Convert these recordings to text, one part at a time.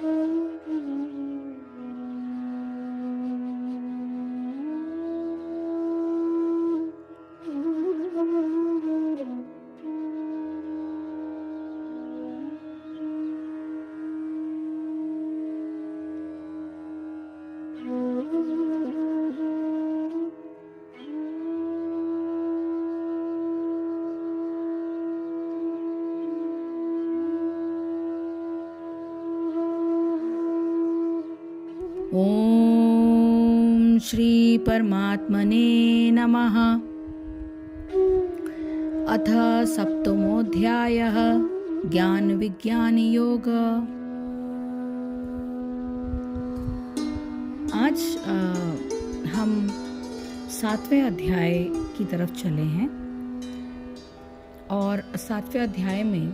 ओम श्री परमात्मने नमः। अथ सप्तमोऽध्यायः ज्ञान विज्ञान योग। आज हम 7वें अध्याय की तरफ चले हैं और 7वें अध्याय में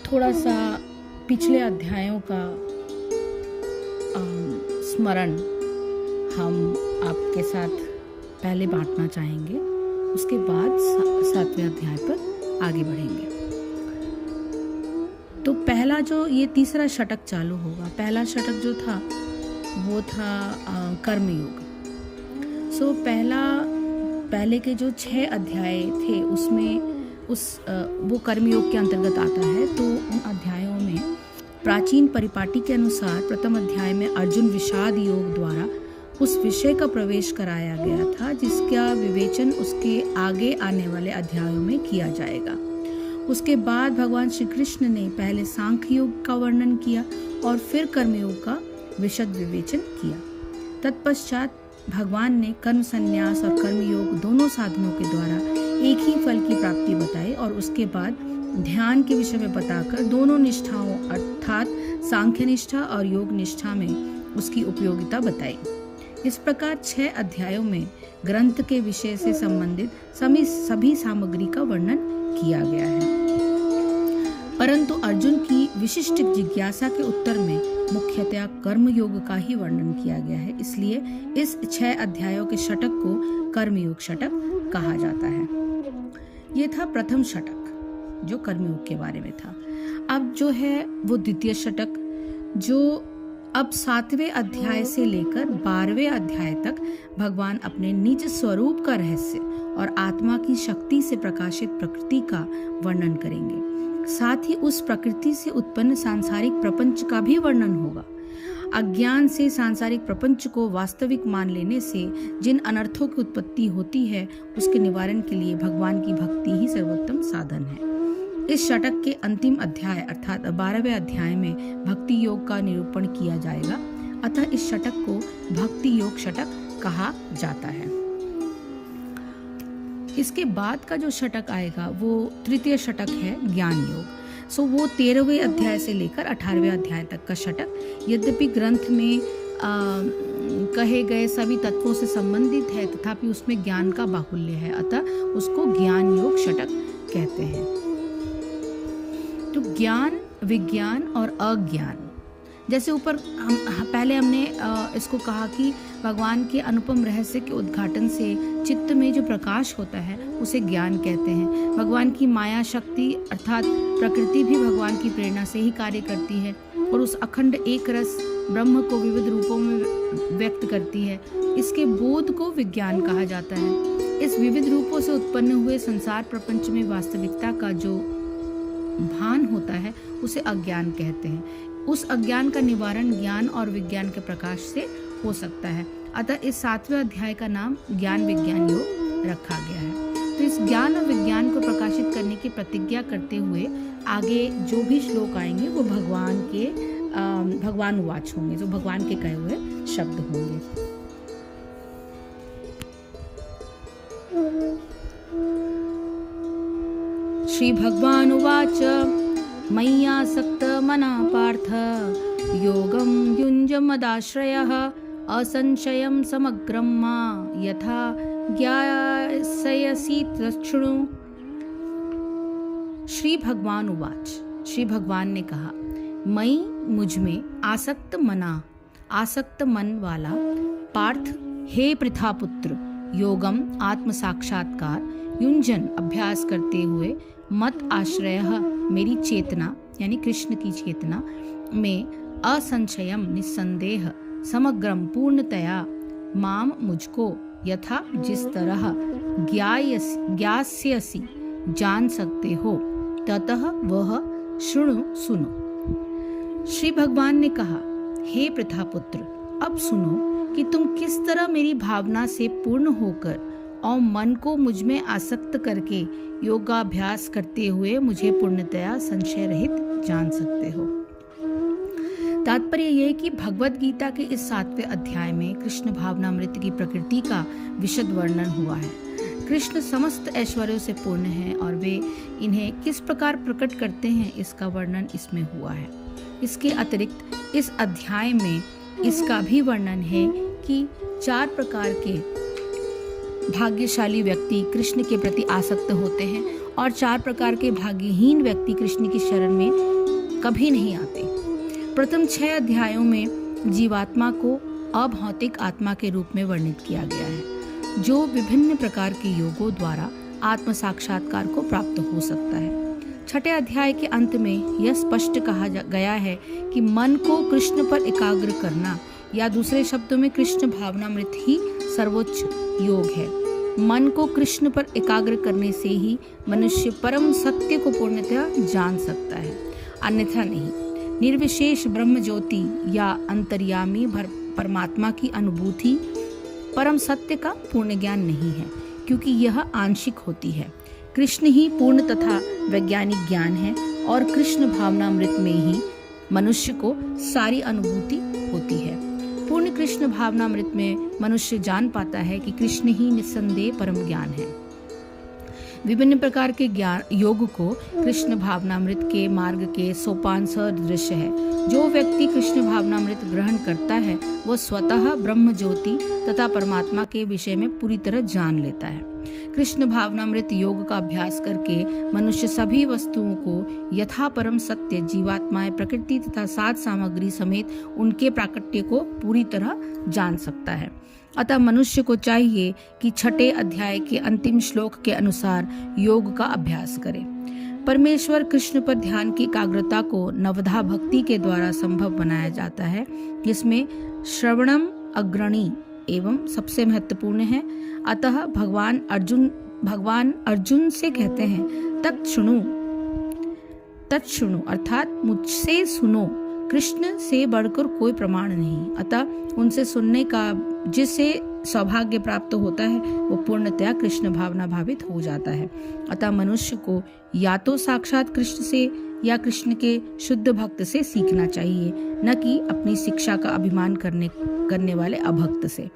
थोड़ा सा पिछले अध्यायों का स्मरण हम आपके साथ पहले बांटना चाहेंगे, उसके बाद 7वें अध्याय पर आगे बढ़ेंगे। तो पहला जो ये तीसरा षटक चालू होगा, पहला षटक जो था वो था कर्मयोग। पहले के जो 6 अध्याय थे उसमें वो कर्मयोग के अंतर्गत आता है। तो उन अध्यायों में प्राचीन परिपाटी के अनुसार प्रथम अध्याय में अर्जुन विषाद योग द्वारा उस विषय का प्रवेश कराया गया था जिसका विवेचन उसके आगे आने वाले अध्यायों में किया जाएगा। उसके बाद भगवान श्री कृष्ण ने पहले सांख्य योग का वर्णन किया और फिर कर्मयोग का विशद विवेचन किया। तत्पश्चात भगवान ने कर्म संन्यास और कर्मयोग दोनों साधनों के द्वारा एक ही फल की प्राप्ति बताई और उसके बाद ध्यान के विषय में बताकर दोनों निष्ठाओं अर्थात सांख्य निष्ठा और योग निष्ठा में उसकी उपयोगिता बताई। इस प्रकार 6 अध्यायों में ग्रंथ के विषय से संबंधित सभी सामग्री का वर्णन किया गया है, परंतु अर्जुन की विशिष्ट जिज्ञासा के उत्तर में मुख्यतया कर्म योग का ही वर्णन किया गया है। इसलिए इस 6 अध्यायों के षटक को कर्मयोग षटक कहा जाता है। ये था प्रथम षटक जो कर्मयोग के बारे में था। अब जो है वो द्वितीय षटक, जो अब 7वें अध्याय से लेकर 12वें अध्याय तक भगवान अपने निज स्वरूप का रहस्य और आत्मा की शक्ति से प्रकाशित प्रकृति का वर्णन करेंगे। साथ ही उस प्रकृति से उत्पन्न सांसारिक प्रपंच का भी वर्णन होगा। अज्ञान से सांसारिक प्रपंच को वास्तविक मान लेने से जिन अनर्थों की उत्पत्ति होती है उसके निवारण के लिए भगवान की भक्ति ही सर्वोत्तम साधन है। इस षटक के अंतिम अध्याय अर्थात 12वें अध्याय में भक्ति योग का निरूपण किया जाएगा। अतः इस षटक को भक्ति योग षटक कहा जाता है। इसके बाद का जो षटक आएगा वो तृतीय षटक है ज्ञान योग। वो 13वें अध्याय से लेकर 18वें अध्याय तक का षटक यद्यपि ग्रंथ में कहे गए सभी तत्वों से संबंधित है तथापि उसमें ज्ञान का बाहुल्य है, अतः उसको ज्ञान योग षटक कहते हैं। तो ज्ञान विज्ञान और अज्ञान, जैसे ऊपर पहले हमने इसको कहा कि भगवान के अनुपम रहस्य के उद्घाटन से चित्त में जो प्रकाश होता है उसे ज्ञान कहते हैं। भगवान की माया शक्ति अर्थात प्रकृति भी भगवान की प्रेरणा से ही कार्य करती है और उस अखंड एक रस ब्रह्म को विविध रूपों में व्यक्त करती है। इसके बोध को विज्ञान कहा जाता है। इस विविध रूपों से उत्पन्न हुए संसार प्रपंच में वास्तविकता का जो भान होता है उसे अज्ञान कहते हैं। उस अज्ञान का निवारण ज्ञान और विज्ञान के प्रकाश से हो सकता है। अतः इस 7वें अध्याय का नाम ज्ञान विज्ञान योग रखा गया है। तो इस ज्ञान और विज्ञान को प्रकाशित करने की प्रतिज्ञा करते हुए आगे जो भी श्लोक आएंगे वो भगवान उवाच होंगे, जो भगवान के कहे हुए शब्द होंगे। श्री भगवान उवाच मय्यासक्त मना पार्थ योगं युञ्ज मदाश्रयः असंशयं समग्रं मा यथा ज्ञास्यसि तच्छृणु। श्री भगवान उवाच, श्री भगवान ने कहा, मई मुझ में आसक्त मन वाला पार्थ, हे पृथापुत्र, योगम आत्म साक्षात्कार, युंजन अभ्यास करते हुए, मत आश्रयः, मेरी चेतना यानी कृष्ण की चेतना में असंशयम निस्संदेह समग्रम पूर्णतया माम मुझको यथा जिस तरह ज्ञास्यसि जान सकते हो ततः वह शृणु सुनो। श्री भगवान ने कहा, हे प्रथापुत्र, अब सुनो कि तुम किस तरह मेरी भावना से पूर्ण होकर और मन को मुझ में आसक्त करके योगाभ्यास करते हुए मुझे पूर्णतया संशय रहित जान सकते हो। तात्पर्य यह है कि भगवत गीता के इस 7वें अध्याय में कृष्ण भावनामृत की प्रकृति का विशद वर्णन हुआ है। कृष्ण समस्त ऐश्वर्यों से पूर्ण हैं और वे इन्हें किस प्रकार प्रकट करते हैं इसका वर्णन इसमें हुआ है। इसके अतिरिक्त इस अध्याय में इसका भी वर्णन है कि 4 प्रकार के भाग्यशाली व्यक्ति कृष्ण के प्रति आसक्त होते हैं और 4 प्रकार के भाग्यहीन व्यक्ति कृष्ण की शरण में कभी नहीं आते। प्रथम 6 अध्यायों में जीवात्मा को अभौतिक आत्मा के रूप में वर्णित किया गया है, जो विभिन्न प्रकार के योगों द्वारा आत्म साक्षात्कार को प्राप्त हो सकता है। 6ठे अध्याय के अंत में यह स्पष्ट कहा गया है कि मन को कृष्ण पर एकाग्र करना या दूसरे शब्दों में कृष्ण भावनामृत ही सर्वोच्च योग है। मन को कृष्ण पर एकाग्र करने से ही मनुष्य परम सत्य को पूर्णतः जान सकता है, अन्यथा नहीं। निर्विशेष ब्रह्म ज्योति या अंतर्यामी परमात्मा की अनुभूति परम सत्य का पूर्ण ज्ञान नहीं है, क्योंकि यह आंशिक होती है। कृष्ण ही पूर्ण तथा वैज्ञानिक ज्ञान है और कृष्ण भावनामृत में ही मनुष्य को सारी अनुभूति होती है। पूर्ण कृष्ण भावनामृत में मनुष्य जान पाता है कि कृष्ण ही निस्संदेह परम ज्ञान है। विभिन्न प्रकार के ज्ञान योग को कृष्ण भावनामृत के मार्ग के सोपान सदृश है। जो व्यक्ति कृष्ण भावनामृत ग्रहण करता है वह स्वतः ब्रह्म ज्योति तथा परमात्मा के विषय में पूरी तरह जान लेता है। कृष्ण भावनामृत योग का अभ्यास करके मनुष्य सभी वस्तुओं को यथा परम सत्य, जीवात्माएं, प्रकृति तथा सात सामग्री समेत उनके प्राकट्य को पूरी तरह जान सकता है। अतः मनुष्य को चाहिए कि 6ठे अध्याय के अंतिम श्लोक के अनुसार योग का अभ्यास करे। परमेश्वर कृष्ण पर ध्यान की एकाग्रता को नवधा भक्ति के द्वारा संभव बनाया जाता है, जिसमें श्रवणम अग्रणी एवं सबसे महत्वपूर्ण है। अतः भगवान अर्जुन से कहते हैं, तत्शृणु अर्थात मुझसे सुनो। कृष्ण से बढ़कर कोई प्रमाण नहीं, अतः उनसे सुनने का जिसे सौभाग्य प्राप्त होता है वो पूर्णतया कृष्ण भावना भावित हो जाता है। अतः मनुष्य को या तो साक्षात कृष्ण से या कृष्ण के शुद्ध भक्त से सीखना चाहिए, न कि अपनी शिक्षा का अभिमान करने वाले अभक्त से।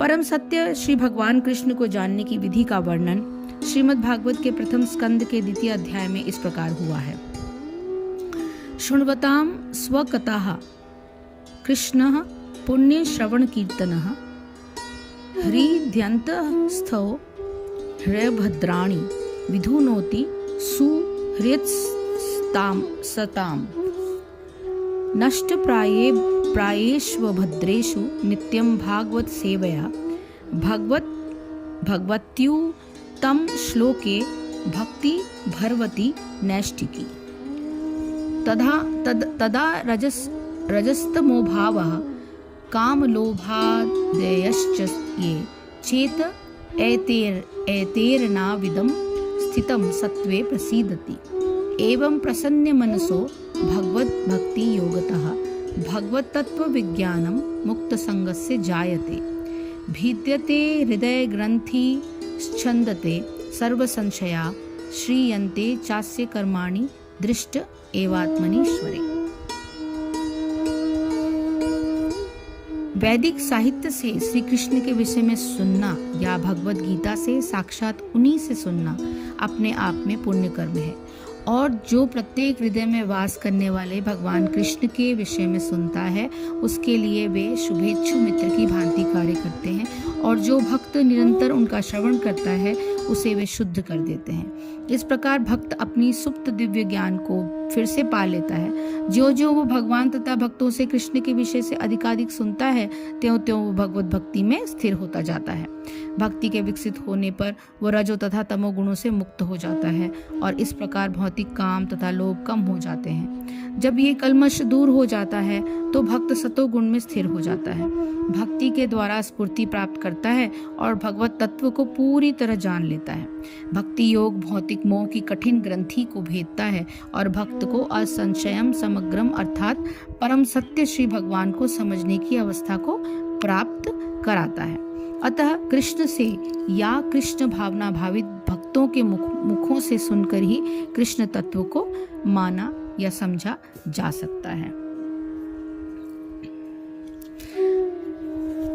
परम सत्य श्री भगवान कृष्ण को जानने की विधि का वर्णन श्रीमद् भागवत के प्रथम स्कंद के 2 अध्याय में इस प्रकार हुआ है। शृण्वतां स्वकतः कृष्णः पुण्य श्रवण कीर्तनः हृद्यन्तस्थो हृभद्राणि विधुनोति सुहृत्स्तां सताम् नष्ट प्रायेष्व भद्रेषु नित्यं भागवत सेवया भगवत्युत्तम श्लोके भक्ति भरवती नैष्टिकी तदा रजस्तमो भावः कामलोभादयश्च ये चेत एतेरनाविदं स्थितं सत्त्वे प्रसीदति। एवं प्रसन्न मनसो भगवत भक्ति योगतः भगवत तत्व विज्ञानम मुक्त संगस्य जायते। भिद्यते हृदय ग्रंथि छंदते सर्व संशया श्रीयन्ते चास्य कर्माणि दृष्ट एवात्मनीश्वरे। वैदिक साहित्य से श्री कृष्ण के विषय में सुनना या भगवत गीता से साक्षात उन्हीं से सुनना अपने आप में पुण्य कर्म है, और जो प्रत्येक हृदय में वास करने वाले भगवान कृष्ण के विषय में सुनता है उसके लिए वे शुभेच्छु मित्र की भांति कार्य करते हैं और जो भक्त निरंतर उनका श्रवण करता है उसे वे शुद्ध कर देते हैं। इस प्रकार भक्त अपनी सुप्त दिव्य ज्ञान को फिर से पा लेता है। ज्यों ज्यों वो भगवान तथा भक्तों से कृष्ण के विषय से अधिकाधिक सुनता है, त्यों त्यों वो भगवत भक्ति में स्थिर होता जाता है। भक्ति के विकसित होने पर वो रजो तथा तमो गुणों से मुक्त हो जाता है और इस प्रकार भौतिक काम तथा लोभ कम हो जाते हैं। जब ये कल्मश दूर हो जाता है तो भक्त सतो गुण में स्थिर हो जाता है। भक्ति के द्वारा स्फूर्ति प्राप्त करता है और भगवत तत्व को पूरी तरह जान लेता है। भक्ति योग भौतिक मोह की कठिन ग्रंथि को भेदता है और भक्त को असंशयम समग्रम अर्थात परम सत्य श्री भगवान को समझने की अवस्था को प्राप्त कराता है। अतः कृष्ण से या कृष्ण भावना भावित भक्तों के मुखों से सुनकर ही कृष्ण तत्व को माना या समझा जा सकता है।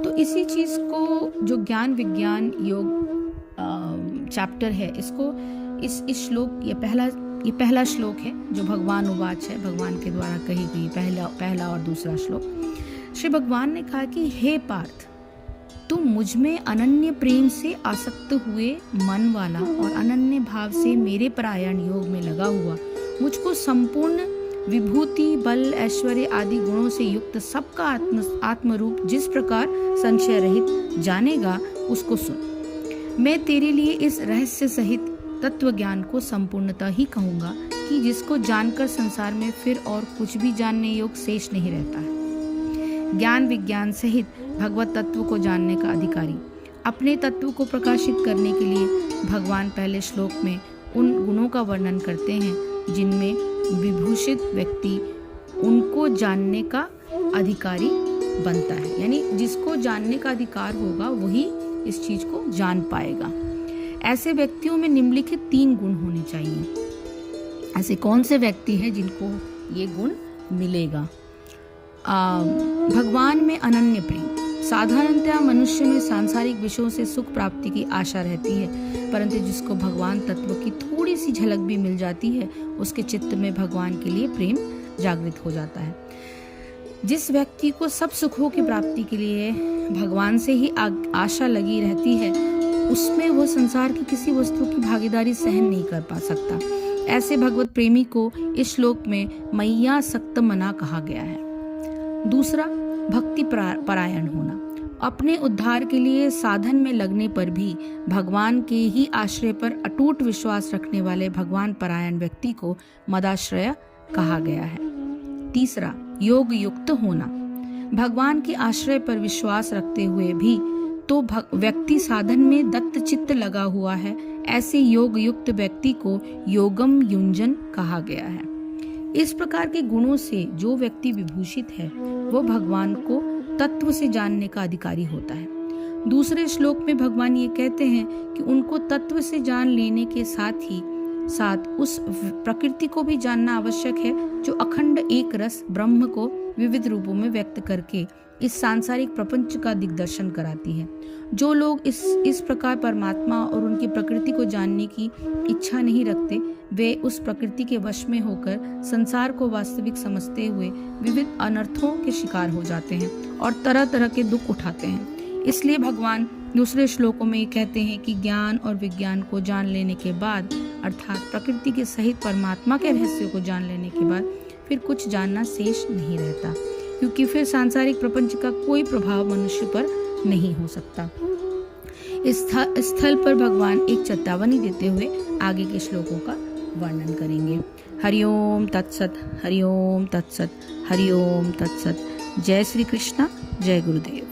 तो इसी चीज को जो ज्ञान विज्ञान योग चैप्टर है, इसको इस श्लोक ये पहला श्लोक है जो भगवान उवाच है, भगवान के द्वारा कही गई पहला और दूसरा श्लोक। श्री भगवान ने कहा कि हे पार्थ, तुम मुझ में अनन्य प्रेम से आसक्त हुए मन वाला और अनन्य भाव से मेरे परायण योग में लगा हुआ, मुझको संपूर्ण विभूति बल ऐश्वर्य आदि गुणों से युक्त सबका आत्मरूप जिस प्रकार संशय रहित जानेगा उसको सुन। मैं तेरे लिए इस रहस्य सहित तत्व ज्ञान को संपूर्णता ही कहूंगा कि जिसको जानकर संसार में फिर और कुछ भी जानने योग्य शेष नहीं रहता है। ज्ञान विज्ञान सहित भगवत तत्व को जानने का अधिकारी अपने तत्व को प्रकाशित करने के लिए भगवान पहले श्लोक में उन गुणों का वर्णन करते हैं जिनमें विभूषित व्यक्ति उनको जानने का अधिकारी बनता है। यानी जिसको जानने का अधिकार होगा वही इस चीज को जान पाएगा। ऐसे व्यक्तियों में निम्नलिखित 3 गुण होने चाहिए। ऐसे कौन से व्यक्ति हैं जिनको ये गुण मिलेगा? भगवान में अनन्य प्रेम। साधारणतः मनुष्य में सांसारिक विषयों से सुख प्राप्ति की आशा रहती है, परंतु जिसको भगवान तत्व की थोड़ी सी झलक भी मिल जाती है उसके चित्त में भगवान के लिए प्रेम जागृत हो जाता है। जिस व्यक्ति को सब सुखों की प्राप्ति के लिए भगवान से ही आशा लगी रहती है, उसमें वो संसार की किसी वस्तु की भागीदारी सहन नहीं कर पा सकता। ऐसे भगवत प्रेमी को इस श्लोक में मैया सक्त मना कहा गया है। दूसरा, भक्ति परायण होना। अपने उद्धार के लिए साधन में लगने पर भी भगवान के ही आश्रय पर अटूट विश्वास रखने वाले भगवान परायण व्यक्ति को मदाश्रय कहा गया है। तीसरा, योग युक्त होना। भगवान के आश्रय पर विश्वास रखते हुए भी तो व्यक्ति साधन में दत्त चित्त लगा हुआ है, ऐसे योग युक्त व्यक्ति को योगम युंजन कहा गया है। इस प्रकार के गुणों से जो व्यक्ति विभूषित है वो भगवान को तत्व से जानने का अधिकारी होता है। दूसरे श्लोक में भगवान ये कहते हैं कि उनको तत्व से जान लेने के साथ ही साथ उस प्रकृति को भी जानना आवश्यक है जो अखंड एक रस ब्रह्म को विविध रूपों में व्यक्त करके इस सांसारिक प्रपंच का दिग्दर्शन कराती है। जो लोग इस प्रकार परमात्मा और उनकी प्रकृति को जानने की इच्छा नहीं रखते, वे उस प्रकृति के वश में होकर संसार को वास्तविक समझते हुए विविध अनर्थों के शिकार हो जाते हैं और तरह तरह के दुख उठाते हैं। इसलिए भगवान दूसरे श्लोकों में कहते हैं कि ज्ञान और विज्ञान को जान लेने के बाद, अर्थात प्रकृति के सहित परमात्मा के रहस्य को जान लेने के बाद फिर कुछ जानना शेष नहीं रहता, क्योंकि फिर सांसारिक प्रपंच का कोई प्रभाव मनुष्य पर नहीं हो सकता। इस स्थल पर भगवान एक चेतावनी देते हुए आगे के श्लोकों का वर्णन करेंगे। हरिओम तत्सत, हरिओम तत्सत, हरिओम तत्सत। जय श्री कृष्ण, जय गुरुदेव।